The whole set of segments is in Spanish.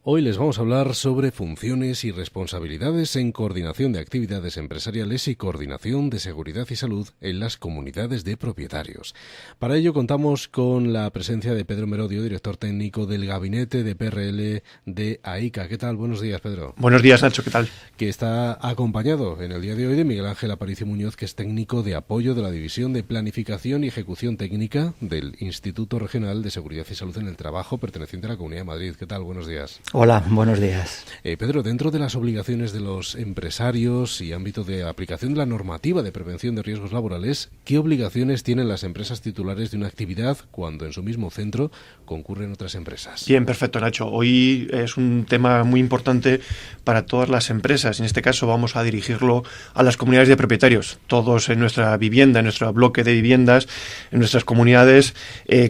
Hoy les vamos a hablar sobre funciones y responsabilidades en coordinación de actividades empresariales y coordinación de seguridad y salud en las comunidades de propietarios. Para ello contamos con la presencia de Pedro Merodio, director técnico del Gabinete de PRL de AICA. ¿Qué tal? Buenos días, Pedro. Buenos días, Nacho. ¿Qué tal? Que está acompañado en el día de hoy de Miguel Ángel Aparicio Muñoz, que es técnico de apoyo de la División de Planificación y Ejecución Técnica del Instituto Regional de Seguridad y Salud en el Trabajo, perteneciente a la Comunidad de Madrid. ¿Qué tal? Buenos días. Hola, buenos días. Pedro, dentro de las obligaciones de los empresarios y ámbito de aplicación de la normativa de prevención de riesgos laborales, ¿qué obligaciones tienen las empresas titulares de una actividad cuando en su mismo centro concurren otras empresas? Bien, perfecto, Nacho. Hoy es un tema muy importante para todas las empresas. En este caso vamos a dirigirlo a las comunidades de propietarios. Todos en nuestra vivienda, en nuestro bloque de viviendas, en nuestras comunidades,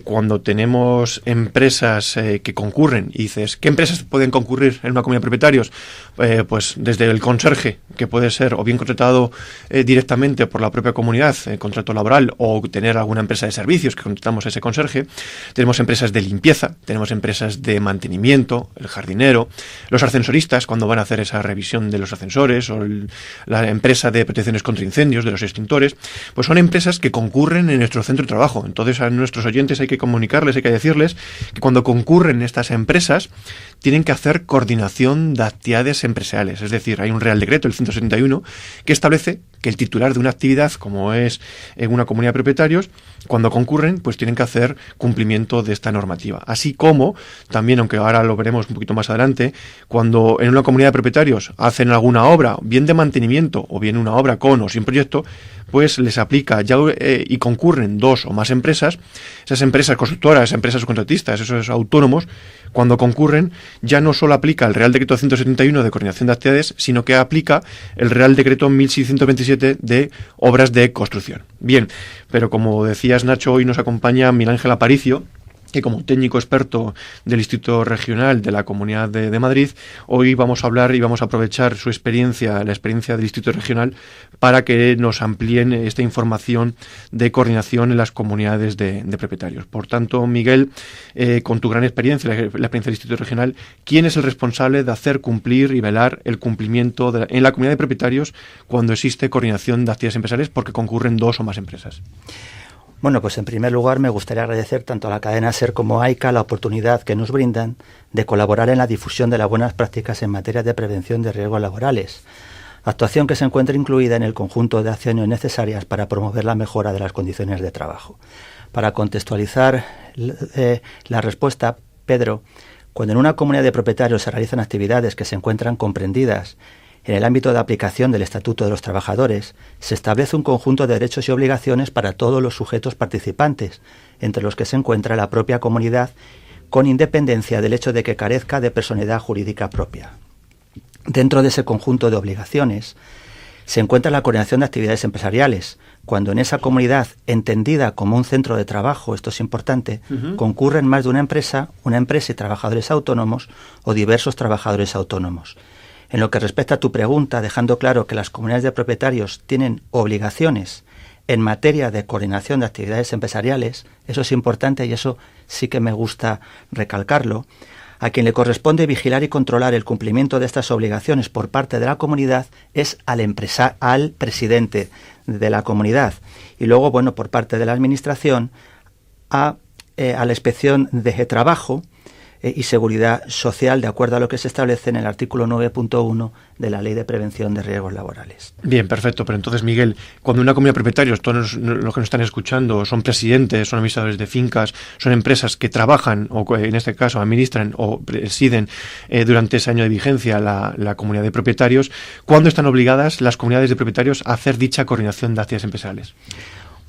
cuando tenemos empresas que concurren y dices, ¿qué empresas pueden concurrir en una comunidad de propietarios? Pues desde el conserje, que puede ser o bien contratado directamente por la propia comunidad, contrato laboral, o tener alguna empresa de servicios que contratamos a ese conserje. Tenemos empresas de limpieza, tenemos empresas de mantenimiento, el jardinero, los ascensoristas cuando van a hacer esa revisión de los ascensores, o la empresa de protecciones contra incendios, de los extintores. Pues son empresas que concurren en nuestro centro de trabajo. Entonces a nuestros oyentes hay que comunicarles, hay que decirles que cuando concurren estas empresas tienen que hacer coordinación de actividades empresariales. Es decir, hay un Real Decreto, el 171, que establece que el titular de una actividad, como es en una comunidad de propietarios, cuando concurren, pues tienen que hacer cumplimiento de esta normativa. Así como, también, aunque ahora lo veremos un poquito más adelante, cuando en una comunidad de propietarios hacen alguna obra, bien de mantenimiento, o bien una obra con o sin proyecto, pues les aplica ya y concurren dos o más empresas. Esas empresas constructoras, empresas subcontratistas, esos autónomos, cuando concurren, ya no solo aplica el Real Decreto 171 de coordinación de actividades, sino que aplica el Real Decreto 1627 de obras de construcción. Bien, pero como decías, Nacho, hoy nos acompaña Miguel Ángel Aparicio, que como técnico experto del Instituto Regional de la Comunidad de Madrid, hoy vamos a hablar y vamos a aprovechar su experiencia, la experiencia del Instituto Regional, para que nos amplíen esta información de coordinación en las comunidades de propietarios. Por tanto, Miguel, con tu gran experiencia, la experiencia del Instituto Regional, ¿quién es el responsable de hacer cumplir y velar el cumplimiento en la comunidad de propietarios cuando existe coordinación de actividades empresariales porque concurren dos o más empresas? Bueno, pues en primer lugar me gustaría agradecer tanto a la cadena SER como a AICA la oportunidad que nos brindan de colaborar en la difusión de las buenas prácticas en materia de prevención de riesgos laborales, actuación que se encuentra incluida en el conjunto de acciones necesarias para promover la mejora de las condiciones de trabajo. Para contextualizar la respuesta, Pedro, cuando en una comunidad de propietarios se realizan actividades que se encuentran comprendidas en el ámbito de aplicación del Estatuto de los Trabajadores, se establece un conjunto de derechos y obligaciones para todos los sujetos participantes, entre los que se encuentra la propia comunidad, con independencia del hecho de que carezca de personalidad jurídica propia. Dentro de ese conjunto de obligaciones se encuentra la coordinación de actividades empresariales, cuando en esa comunidad, entendida como un centro de trabajo, esto es importante, concurren más de una empresa y trabajadores autónomos o diversos trabajadores autónomos. En lo que respecta a tu pregunta, dejando claro que las comunidades de propietarios tienen obligaciones en materia de coordinación de actividades empresariales, eso es importante y eso sí que me gusta recalcarlo. A quien le corresponde vigilar y controlar el cumplimiento de estas obligaciones por parte de la comunidad es al presidente de la comunidad. Y luego, bueno, por parte de la administración a la inspección de trabajo y seguridad social, de acuerdo a lo que se establece en el artículo 9.1 de la Ley de Prevención de Riesgos Laborales. Bien, perfecto. Pero entonces, Miguel, cuando una comunidad de propietarios, todos los que nos están escuchando, son presidentes, son administradores de fincas, son empresas que trabajan, o en este caso administran o presiden durante ese año de vigencia la comunidad de propietarios, ¿cuándo están obligadas las comunidades de propietarios a hacer dicha coordinación de actividades empresariales?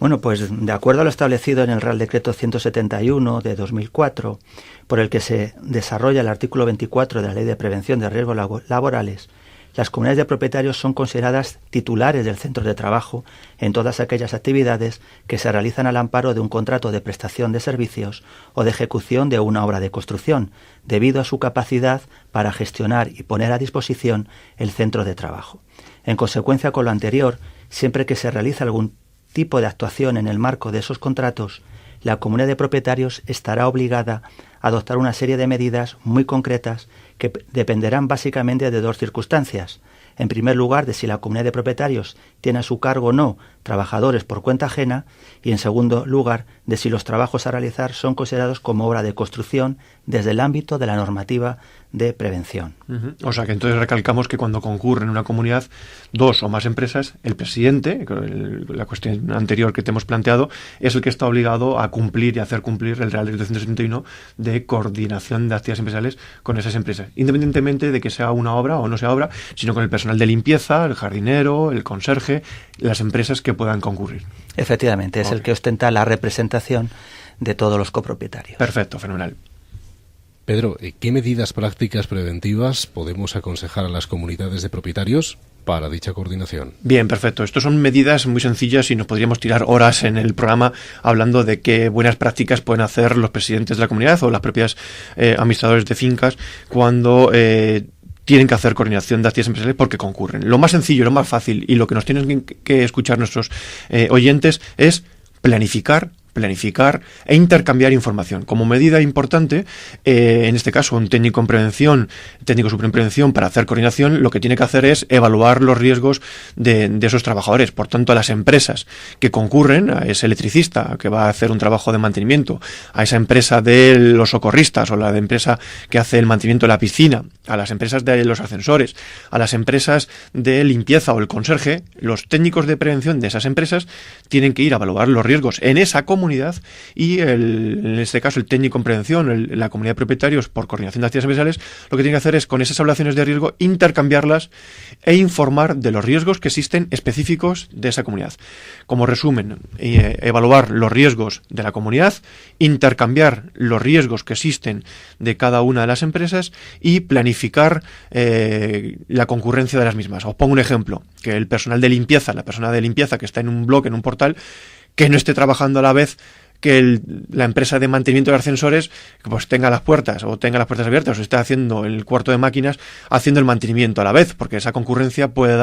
Bueno, pues de acuerdo a lo establecido en el Real Decreto 171 de 2004, por el que se desarrolla el artículo 24 de la Ley de Prevención de Riesgos Laborales, Las comunidades de propietarios son consideradas titulares del centro de trabajo en todas aquellas actividades que se realizan al amparo de un contrato de prestación de servicios o de ejecución de una obra de construcción, debido a su capacidad para gestionar y poner a disposición el centro de trabajo. En consecuencia con lo anterior, siempre que se realiza algún tipo de actuación en el marco de esos contratos, la comunidad de propietarios estará obligada a adoptar una serie de medidas muy concretas que dependerán básicamente de dos circunstancias. En primer lugar, de si la comunidad de propietarios tiene a su cargo o no trabajadores por cuenta ajena, y en segundo lugar, de si los trabajos a realizar son considerados como obra de construcción desde el ámbito de la normativa de prevención. O sea que entonces recalcamos que cuando concurren en una comunidad dos o más empresas, el presidente, la cuestión anterior que te hemos planteado, es el que está obligado a cumplir y hacer cumplir el Real Decreto 171 de coordinación de actividades empresariales con esas empresas, independientemente de que sea una obra o no sea obra, sino con el personal de limpieza, el jardinero, el conserje, las empresas que puedan concurrir. Efectivamente, es el que ostenta la representación de todos los copropietarios. Perfecto, fenomenal. Pedro, ¿qué medidas prácticas preventivas podemos aconsejar a las comunidades de propietarios para dicha coordinación? Bien, perfecto. Estas son medidas muy sencillas y nos podríamos tirar horas en el programa hablando de qué buenas prácticas pueden hacer los presidentes de la comunidad o las propias administradores de fincas cuando tienen que hacer coordinación de actividades empresariales porque concurren. Lo más sencillo, lo más fácil y lo que nos tienen que escuchar nuestros oyentes es planificar e intercambiar información. Como medida importante, en este caso un técnico en prevención, técnico superior en prevención para hacer coordinación, lo que tiene que hacer es evaluar los riesgos de esos trabajadores. Por tanto, a las empresas que concurren, a ese electricista que va a hacer un trabajo de mantenimiento, a esa empresa de los socorristas o la de empresa que hace el mantenimiento de la piscina, a las empresas de los ascensores, a las empresas de limpieza o el conserje, los técnicos de prevención de esas empresas tienen que ir a evaluar los riesgos en esa comunidad y en este caso el técnico en prevención, la comunidad de propietarios por coordinación de actividades empresariales, lo que tiene que hacer es con esas evaluaciones de riesgo intercambiarlas e informar de los riesgos que existen específicos de esa comunidad. Como resumen, evaluar los riesgos de la comunidad, intercambiar los riesgos que existen de cada una de las empresas y planificar la concurrencia de las mismas. Os pongo un ejemplo, que el personal de limpieza, la persona de limpieza que está en un bloque, en un portal, que no esté trabajando a la vez que la empresa de mantenimiento de ascensores pues tenga las puertas abiertas o esté haciendo el cuarto de máquinas haciendo el mantenimiento a la vez, porque esa concurrencia puede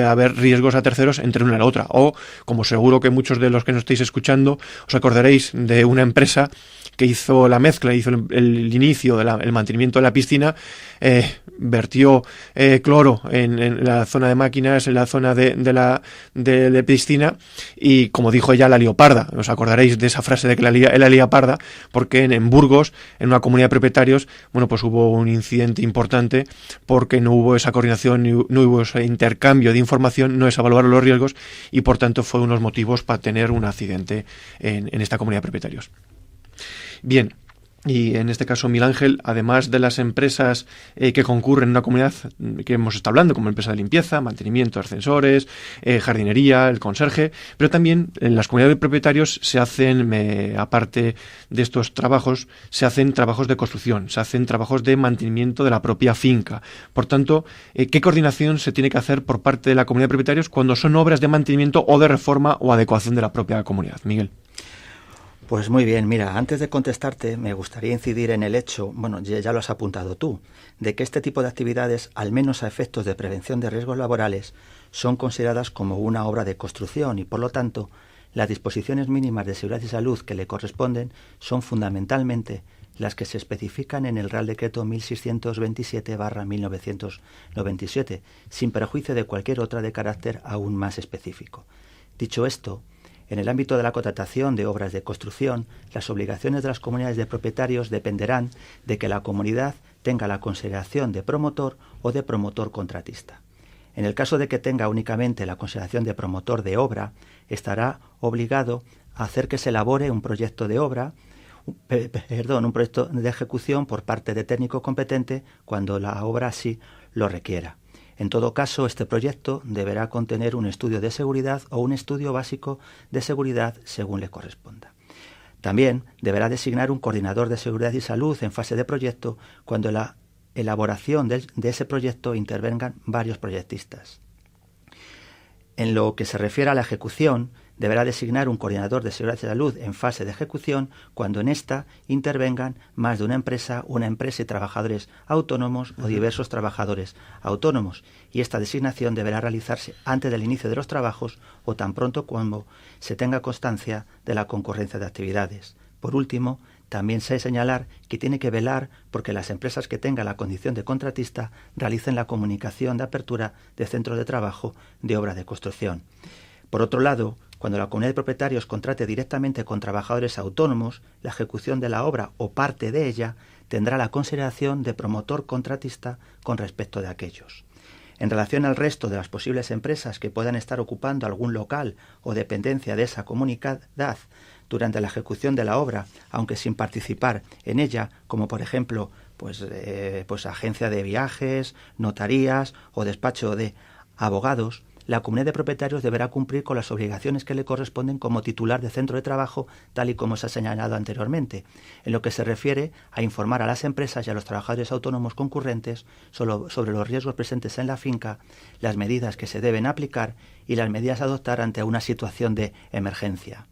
haber riesgos a terceros entre una y la otra. O, como seguro que muchos de los que nos estáis escuchando os acordaréis de una empresa que hizo la mezcla, hizo el inicio del mantenimiento de la piscina, vertió cloro en la zona de máquinas, en la zona de la piscina, y como dijo ella, la lió parda. Os acordaréis de esa frase de que la lía parda, porque en Burgos, en una comunidad de propietarios, bueno, pues hubo un incidente importante porque no hubo esa coordinación, no hubo ese intercambio de información, no es evaluar los riesgos, y por tanto fue unos motivos para tener un accidente en esta comunidad de propietarios. Bien, y en este caso Miguel Ángel, además de las empresas que concurren en una comunidad que hemos estado hablando, como empresa de limpieza, mantenimiento de ascensores, jardinería, el conserje, pero también en las comunidades de propietarios se hacen, aparte de estos trabajos, se hacen trabajos de construcción, se hacen trabajos de mantenimiento de la propia finca. Por tanto, ¿qué coordinación se tiene que hacer por parte de la comunidad de propietarios cuando son obras de mantenimiento o de reforma o adecuación de la propia comunidad? Miguel. Pues muy bien, mira, antes de contestarte me gustaría incidir en el hecho, bueno, ya lo has apuntado tú, de que este tipo de actividades, al menos a efectos de prevención de riesgos laborales, son consideradas como una obra de construcción y, por lo tanto, las disposiciones mínimas de seguridad y salud que le corresponden son fundamentalmente las que se especifican en el Real Decreto 1627/1997, sin perjuicio de cualquier otra de carácter aún más específico. Dicho esto, en el ámbito de la contratación de obras de construcción, las obligaciones de las comunidades de propietarios dependerán de que la comunidad tenga la consideración de promotor o de promotor contratista. En el caso de que tenga únicamente la consideración de promotor de obra, estará obligado a hacer que se elabore un proyecto de obra, un proyecto de ejecución por parte de técnico competente cuando la obra así lo requiera. En todo caso, este proyecto deberá contener un estudio de seguridad o un estudio básico de seguridad según le corresponda. También deberá designar un coordinador de seguridad y salud en fase de proyecto cuando la elaboración de ese proyecto intervengan varios proyectistas. En lo que se refiere a la ejecución, deberá designar un coordinador de seguridad y salud en fase de ejecución cuando en esta intervengan más de una empresa y trabajadores autónomos o diversos trabajadores autónomos, y esta designación deberá realizarse antes del inicio de los trabajos o tan pronto como se tenga constancia de la concurrencia de actividades. Por último, también se ha de señalar que tiene que velar porque las empresas que tengan la condición de contratista realicen la comunicación de apertura de centros de trabajo de obra de construcción. Por otro lado, cuando la comunidad de propietarios contrate directamente con trabajadores autónomos, la ejecución de la obra o parte de ella tendrá la consideración de promotor contratista con respecto de aquellos. En relación al resto de las posibles empresas que puedan estar ocupando algún local o dependencia de esa comunidad durante la ejecución de la obra, aunque sin participar en ella, como por ejemplo agencia de viajes, notarías o despacho de abogados, la comunidad de propietarios deberá cumplir con las obligaciones que le corresponden como titular de centro de trabajo, tal y como se ha señalado anteriormente, en lo que se refiere a informar a las empresas y a los trabajadores autónomos concurrentes sobre los riesgos presentes en la finca, las medidas que se deben aplicar y las medidas a adoptar ante una situación de emergencia.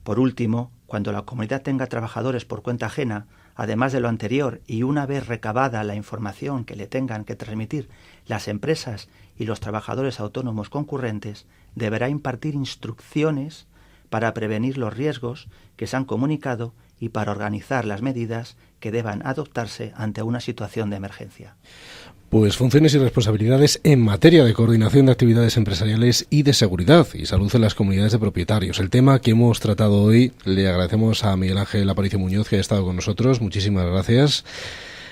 Por último, cuando la comunidad tenga trabajadores por cuenta ajena, además de lo anterior y una vez recabada la información que le tengan que transmitir las empresas y los trabajadores autónomos concurrentes, deberá impartir instrucciones para prevenir los riesgos que se han comunicado y para organizar las medidas que deban adoptarse ante una situación de emergencia. Pues funciones y responsabilidades en materia de coordinación de actividades empresariales y de seguridad y salud en las comunidades de propietarios. El tema que hemos tratado hoy, le agradecemos a Miguel Ángel Aparicio Muñoz que ha estado con nosotros. Muchísimas gracias.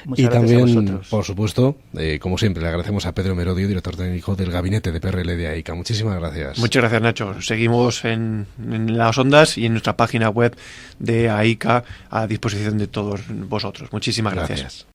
Muchas gracias también, a vosotros. Por supuesto, como siempre, le agradecemos a Pedro Merodio, director técnico del Gabinete de PRL de AICA. Muchísimas gracias. Muchas gracias, Nacho. Seguimos en las ondas y en nuestra página web de AICA a disposición de todos vosotros. Muchísimas gracias.